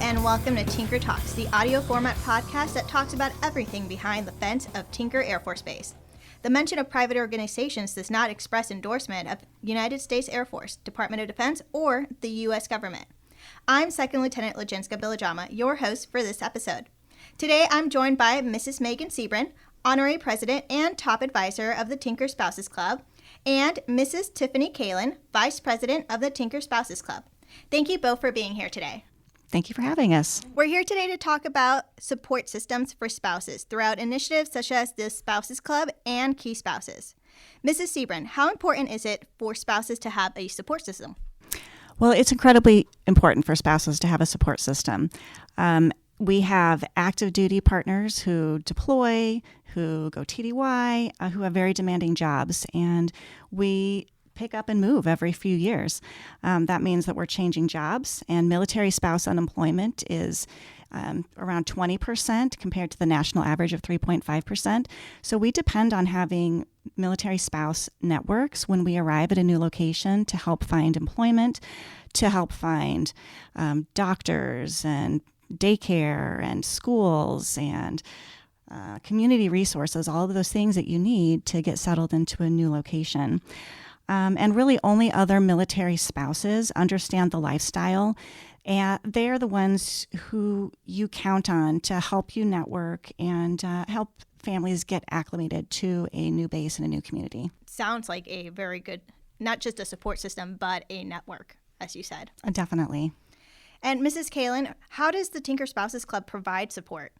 and welcome to Tinker Talks, the audio format podcast that talks about everything behind the fence of Tinker Air Force Base. The mention of private organizations does not express endorsement of United States Air Force, Department of Defense, or the U.S. government. I'm Second Lieutenant Lajinska Bilajama, your host for this episode. Today I'm joined by Mrs. Meagan Sebren, Honorary President and Top Advisor of the Tinker Spouses Club, and Mrs. Tiffany Kalen, Vice President of the Tinker Spouses Club. Thank you both for being here today. Thank you for having us. We're here today to talk about support systems for spouses throughout initiatives such as the Spouses Club and Key Spouses. Mrs. Sebren, how important is it for spouses to have a support system? Well, it's incredibly important for spouses to have a support system. We have active duty partners who deploy, who go TDY, who have very demanding jobs, and we pick up and move every few years. That means that we're changing jobs, and military spouse unemployment is around 20% compared to the national average of 3.5%. So we depend on having military spouse networks when we arrive at a new location to help find employment, to help find doctors and daycare and schools and community resources, all of those things that you need to get settled into a new location. And really only other military spouses understand the lifestyle, and they're the ones who you count on to help you network and help families get acclimated to a new base and a new community. Sounds like a very good, not just a support system, but a network, as you said. Definitely. And Mrs. Kalen, how does the Tinker Spouses Club provide support?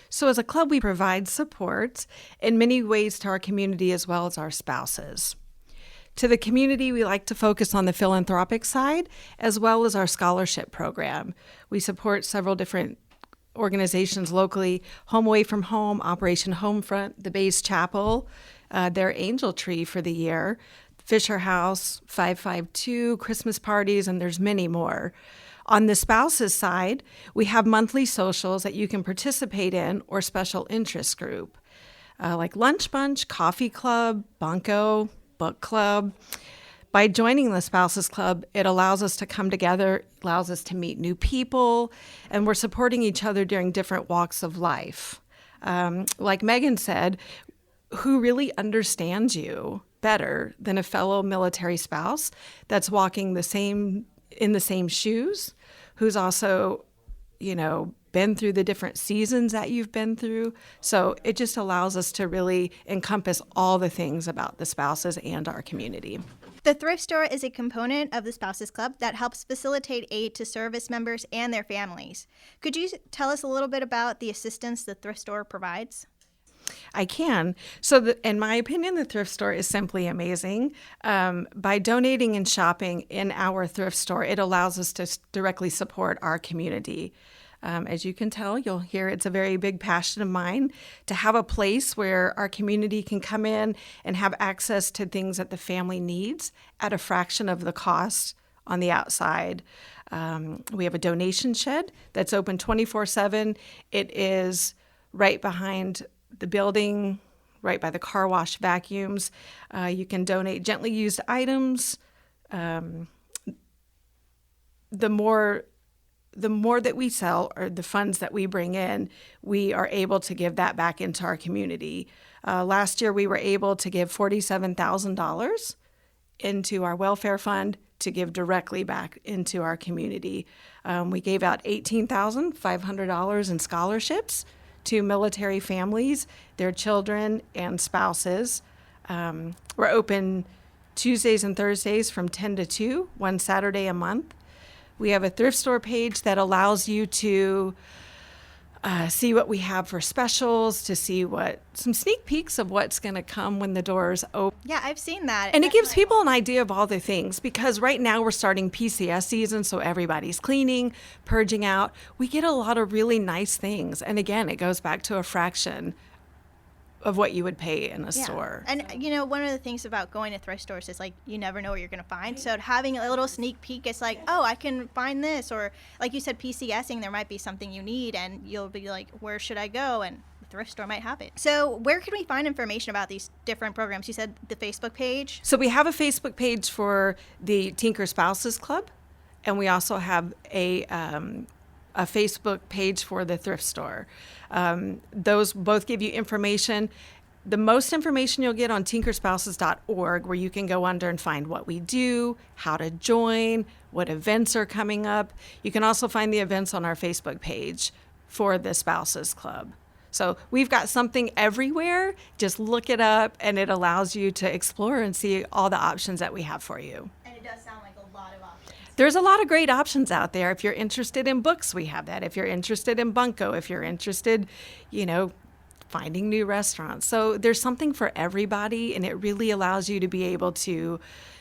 So as a club, we provide support in many ways to our community as well as our spouses. To the community, we like to focus on the philanthropic side as well as our scholarship program. We support several different organizations locally: Home Away from Home, Operation Homefront, the Base Chapel, their Angel Tree for the year, Fisher House, 552, Christmas parties, and there's many more. On the spouses side, we have monthly socials that you can participate in or special interest group, like Lunch Bunch, Coffee Club, Bunko, Book Club. By joining the Spouses Club, it allows us to come together, allows us to meet new people, and we're supporting each other during different walks of life. Like Megan said, who really understands you better than a fellow military spouse that's walking in the same shoes, who's also, been through the different seasons that you've been through. So it just allows us to really encompass all the things about the spouses and our community. The Thrift Store is a component of the Spouses Club that helps facilitate aid to service members and their families. Could you tell us a little bit about the assistance the Thrift Store provides? I can. So in my opinion, the Thrift Store is simply amazing. By donating and shopping in our Thrift Store, it allows us to directly support our community. As you can tell, you'll hear it's a very big passion of mine to have a place where our community can come in and have access to things that the family needs at a fraction of the cost on the outside. We have a donation shed that's open 24/7. It is right behind the building, right by the car wash vacuums. You can donate gently used items. The more that we sell, or the funds that we bring in, we are able to give that back into our community. Last year, we were able to give $47,000 into our welfare fund to give directly back into our community. We gave out $18,500 in scholarships to military families, their children, and spouses. We're open Tuesdays and Thursdays from 10 to 2, one Saturday a month. We have a thrift store page that allows you to see what we have for specials, to see some sneak peeks of what's going to come when the doors open. Yeah, I've seen that. And it gives people an idea of all the things, because right now we're starting PCS season, so everybody's cleaning, purging out. We get a lot of really nice things. And again, it goes back to a fraction of what you would pay in a store. And one of the things about going to thrift stores is you never know what you're going to find. So having a little sneak peek, it's like, oh, I can find this, or like you said, PCSing, there might be something you need, and you'll be like, where should I go? And the thrift store might have it. So where can we find information about these different programs? You said the Facebook page. So we have a Facebook page for the Tinker Spouses Club, and we also have a a Facebook page for the thrift store. Those both give you information. The most information you'll get on tinkerspouses.org, where you can go under and find what we do, how to join, what events are coming up. You can also find the events on our Facebook page for the Spouses Club. So we've got something everywhere. Just look it up, and it allows you to explore and see all the options that we have for you. And it does sound like a lot of options. There's a lot of great options out there. If you're interested in books, we have that. If you're interested in bunco, if you're interested, finding new restaurants. So there's something for everybody, and it really allows you to be able to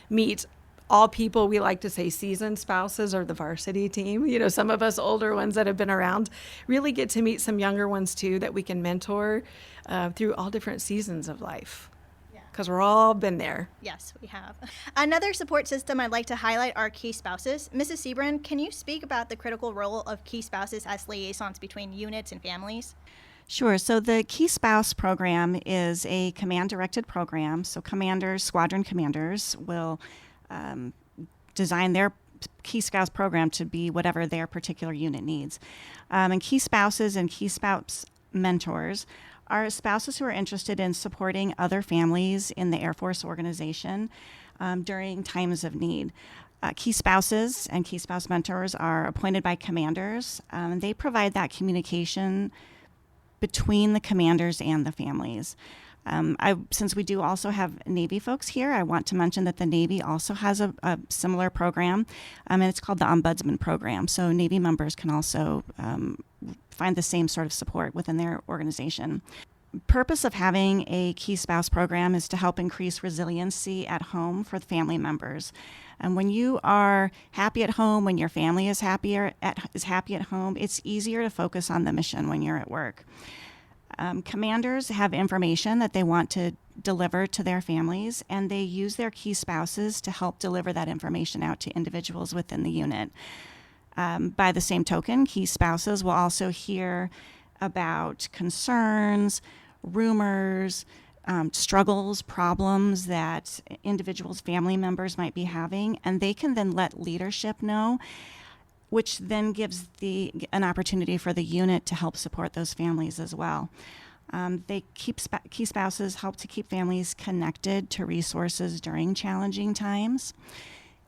meet all people. We like to say seasoned spouses or the varsity team. Some of us older ones that have been around really get to meet some younger ones too that we can mentor through all different seasons of life. Because we're all been there. Yes, we have. Another support system I'd like to highlight are key spouses. Mrs. Sebren, can you speak about the critical role of key spouses as liaisons between units and families? Sure. So the Key Spouse program is a command-directed program. So squadron commanders will design their Key Spouse program to be whatever their particular unit needs. And Key Spouses and Key Spouse mentors are spouses who are interested in supporting other families in the Air Force organization during times of need. Key Spouses and Key Spouse mentors are appointed by commanders. They provide that communication between the commanders and the families. Since we do also have Navy folks here, I want to mention that the Navy also has a similar program, and it's called the Ombudsman Program. So Navy members can also find the same sort of support within their organization. Purpose of having a Key Spouse program is to help increase resiliency at home for the family members. And when you are happy at home, when your family is happy at home, it's easier to focus on the mission when you're at work. Commanders have information that they want to deliver to their families, and they use their Key Spouses to help deliver that information out to individuals within the unit. By the same token, Key Spouses will also hear about concerns, rumors, struggles, problems that individuals' family members might be having, and they can then let leadership know, which then gives an opportunity for the unit to help support those families as well. Key Spouses help to keep families connected to resources during challenging times,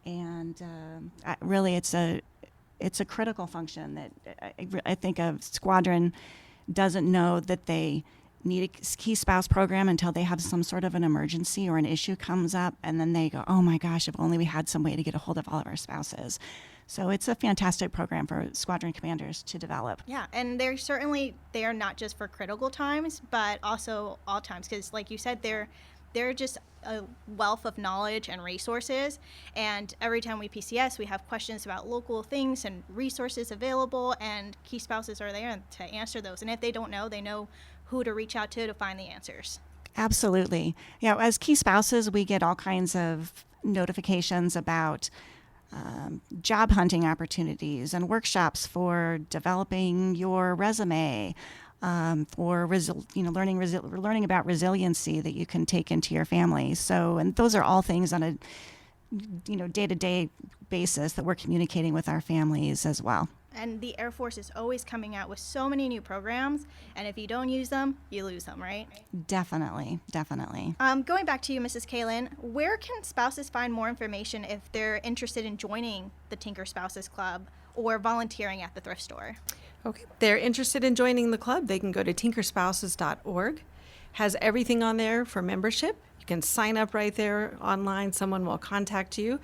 and really it's a critical function that I think a squadron doesn't know that they need a Key Spouse program until they have some sort of an emergency or an issue comes up, and then they go, oh my gosh, if only we had some way to get a hold of all of our spouses. So it's a fantastic program for squadron commanders to develop. Yeah, and they are not just for critical times, but also all times, because like you said, they're just a wealth of knowledge and resources, and every time we PCS, we have questions about local things and resources available, and Key Spouses are there to answer those. And if they don't know, they know who to reach out to find the answers. Absolutely. Yeah, as Key Spouses, we get all kinds of notifications about job hunting opportunities and workshops for developing your resume, for learning about resiliency that you can take into your family. So, and those are all things on a day-to-day basis that we're communicating with our families as well. And the Air Force is always coming out with so many new programs, and if you don't use them, you lose them, right? Definitely. Going back to you, Mrs. Kalen, where can spouses find more information if they're interested in joining the Tinker Spouses Club or volunteering at the thrift store? Okay. If they're interested in joining the club, they can go to tinkerspouses.org. Has everything on there for membership. You can sign up right there online. Someone will contact you.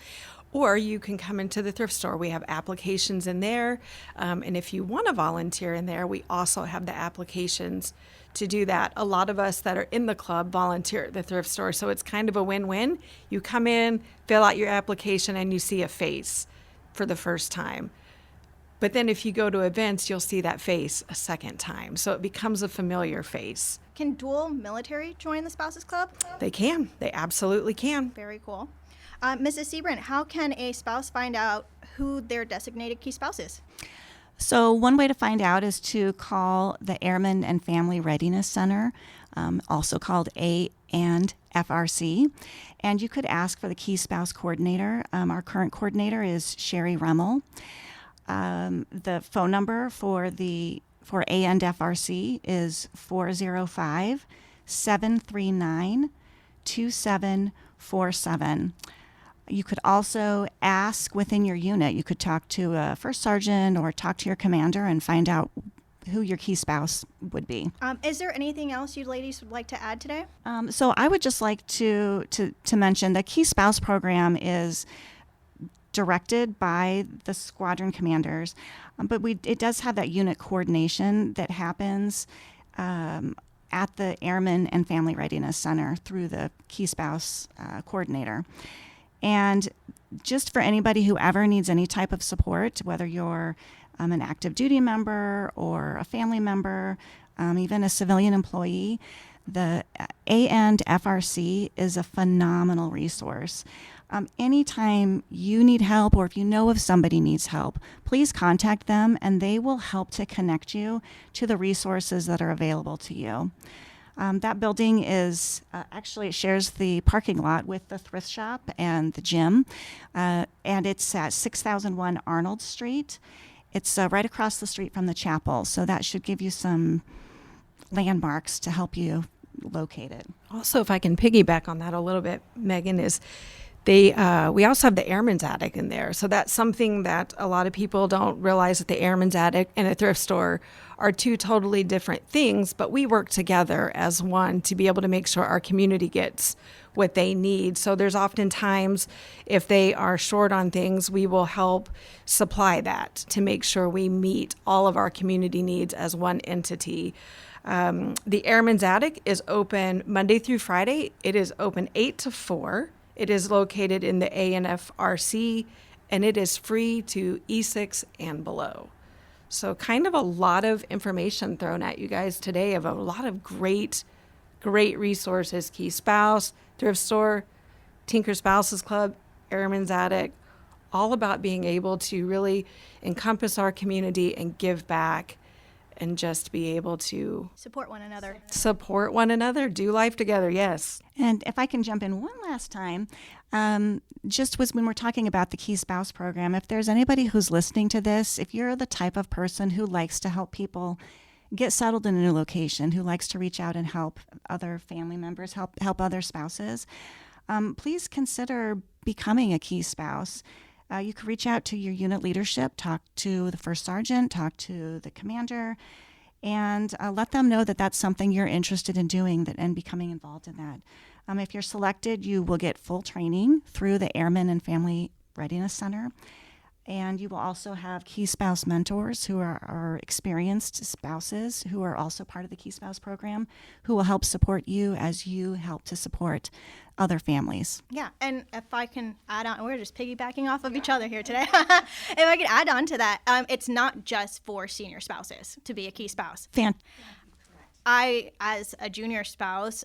Or you can come into the thrift store. We have applications in there. And if you want to volunteer in there, we also have the applications to do that. A lot of us that are in the club volunteer at the thrift store. So it's kind of a win-win. You come in, fill out your application, and you see a face for the first time. But then if you go to events, you'll see that face a second time. So it becomes a familiar face. Can dual military join the Spouses Club? They can. They absolutely can. Very cool. Mrs. Sebren, how can a spouse find out who their designated key spouse is? So one way to find out is to call the Airman and Family Readiness Center, also called A&FRC, and you could ask for the Key Spouse Coordinator. Our current coordinator is Sherry Rummel. The phone number for A and FRC is 405-739-2747. You could also ask within your unit. You could talk to a first sergeant or talk to your commander and find out who your key spouse would be. Is there anything else you ladies would like to add today? So I would just like to mention the Key Spouse program is directed by the squadron commanders, but it does have that unit coordination that happens at the Airman and Family Readiness Center through the Key Spouse coordinator. And just for anybody who ever needs any type of support, whether you're an active duty member or a family member, even a civilian employee, the A and FRC is a phenomenal resource. Anytime you need help or if you know of somebody needs help, please contact them and they will help to connect you to the resources that are available to you. That building is actually it shares the parking lot with the thrift shop and the gym, and it's at 6001 Arnold Street. It's right across the street from the chapel, so that should give you some landmarks to help you locate it. Also, if I can piggyback on that a little bit, Megan, is we also have the Airman's Attic in there. So that's something that a lot of people don't realize, that the Airman's Attic and a thrift store are two totally different things, but we work together as one to be able to make sure our community gets what they need. So there's oftentimes, if they are short on things, we will help supply that to make sure we meet all of our community needs as one entity. The Airman's Attic is open Monday through Friday. It is open 8 to 4. It is located in the ANFRC, and it is free to E6 and below. So kind of a lot of information thrown at you guys today of a lot of great resources. Key Spouse, Thrift Store, Tinker Spouses Club, Airman's Attic, all about being able to really encompass our community and give back and just be able to Support one another. Do life together, yes. And if I can jump in one last time, just when we're talking about the Key Spouse program, if there's anybody who's listening to this, if you're the type of person who likes to help people get settled in a new location, who likes to reach out and help other family members, help other spouses, please consider becoming a Key Spouse. You can reach out to your unit leadership, talk to the first sergeant, talk to the commander, and let them know that that's something you're interested in doing and becoming involved in that. If you're selected, you will get full training through the Airman and Family Readiness Center. And you will also have Key Spouse mentors who are experienced spouses who are also part of the Key Spouse program, who will help support you as you help to support other families. Yeah, and if I can add on, we're just piggybacking off of each other here today. If I can add on to that, it's not just for senior spouses to be a Key Spouse. I, as a junior spouse,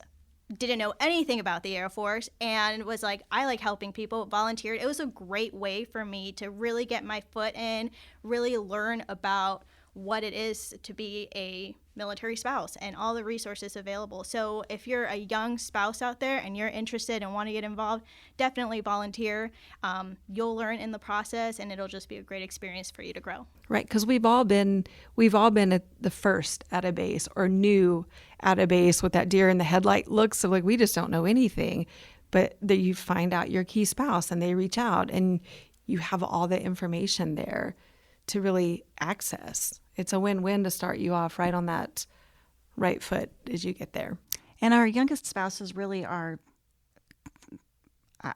didn't know anything about the Air Force and was like, I like helping people, volunteered. It was a great way for me to really get my foot in, really learn about what it is to be a military spouse and all the resources available. So if you're a young spouse out there and you're interested and want to get involved, definitely volunteer. You'll learn in the process, and it'll just be a great experience for you to grow. Right, because we've all been at the first at a base or new at a base with that deer in the headlight looks of like we just don't know anything, but that you find out your Key Spouse and they reach out and you have all the information there to really access. It's a win-win to start you off right on that right foot as you get there. And our youngest spouses really are,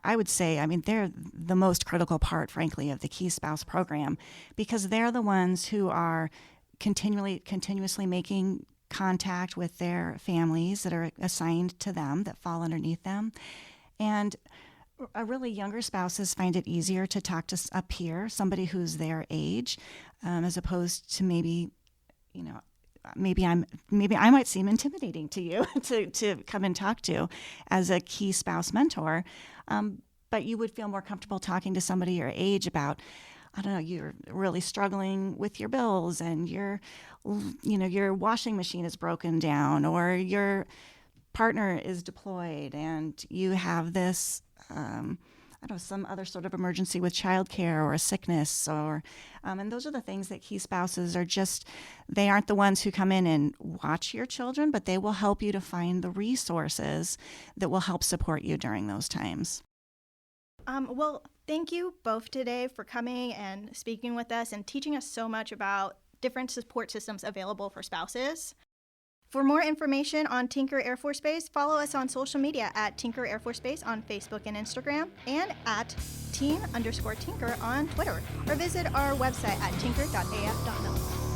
I would say, they're the most critical part, frankly, of the Key Spouse program, because they're the ones who are continuously making contact with their families that are assigned to them, that fall underneath them. And really younger spouses find it easier to talk to a peer, somebody who's their age, as opposed to maybe I might seem intimidating to you to come and talk to as a Key Spouse mentor, but you would feel more comfortable talking to somebody your age about, I don't know, you're really struggling with your bills and your washing machine is broken down, or your partner is deployed and you have this some other sort of emergency with childcare or a sickness, or and those are the things that key spouses are just, they aren't the ones who come in and watch your children, but they will help you to find the resources that will help support you during those times. Well, thank you both today for coming and speaking with us and teaching us so much about different support systems available for spouses. For more information on Tinker Air Force Base, follow us on social media at Tinker Air Force Base on Facebook and Instagram, and at teen_tinker on Twitter, or visit our website at tinker.af.mil.